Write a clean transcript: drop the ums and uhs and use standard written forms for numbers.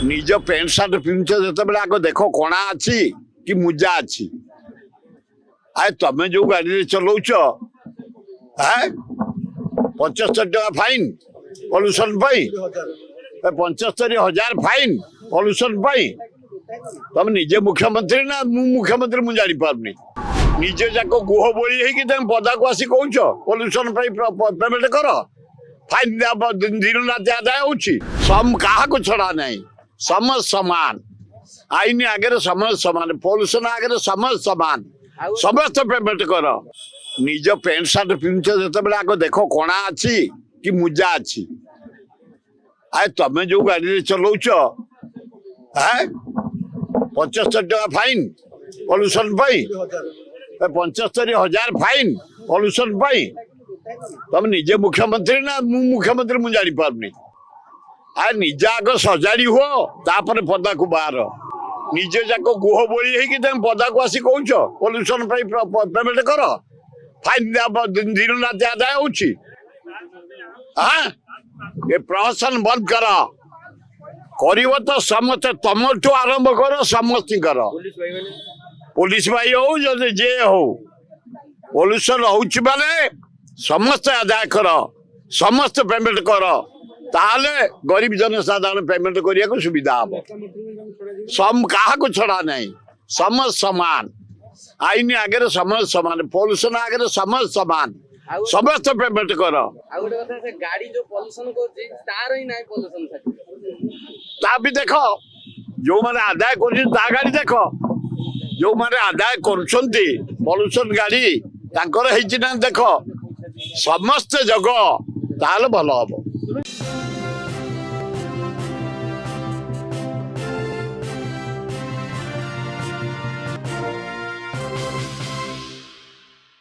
निज pant shirt पिंधुଛ ଯେତେବେଳେ ଆଗ ଦେଖ କଣା ଅଛି କି ମୁଜା ଅଛି। ଆଏ ତମେ ଯୋଉ ଗାଡିରେ ଚଲଉଛ 75 ଟଙ୍କା फाइन पॉल्यूशन पाई 75,000 फाइन पॉल्यूशन पाई तुम निजे मुख्यमंत्री ना मु मुख्यमंत्री मु जानी पारनी निजे जाको गुह बोली है कि तुम पदा को आसी कहूछ पॉल्यूशन पाई पेमेंट कर फाइन दिन रात आदाय होची सम काहा को छड़ा नहीं समझ समान आईन आगे समझ समान पॉल्यूशन आगे समझ समान समस्त पेमेंट कर निज पैंट सार्ट पिंधुଛ ଯେତେବେଳେ ଆଗ ଦେଖ କଣା ଅଛି କି ମୁଜା ଅଛି। ଆଏ ତମେ ଯୋଉ ଗାଡିରେ ଚଲଉଛ 75 ଟଙ୍କା फाइन पॉल्यूशन पाई 75,000 फाइन पॉल्यूशन पाई तुम निजे मुख्यमंत्री ना मु मुख्यमंत्री मु जानी पारनी आ निजे आग सजाड़ी हुआ तापर पदा को बाहर निजे जाको गुह बोली है कि तुम पदा को आसी कहूछ पॉल्यूशन पाई पेमेंट कर फाइन दिन रात आदाय होची ये प्रहसन बंद कर तो समस्त तुम आरंभ कर समस्त कर पुलिस भाई हो जदि जे हो पॉल्यूशन होची माने समस्त आदाय कर समस्त पेमेंट कर ताले गरीब जनसाधारण पेमेंट करिया को सुविधा हम सम काहा को छड़ा नहीं समझ समान आईन आगे समझ समान पॉल्यूशन आगे समझ समान समस्त पेमेंट कर गाड़ी जो पॉल्यूशन करछि तार ही नाही पॉल्यूशन ता भी देखो जो माने आदाय करछि ता गाड़ी देखो जो माने आदाय करछंती पॉल्यूशन गाड़ी तांकर हेछि ना देखो समस्त जगह ताले भलो हबो।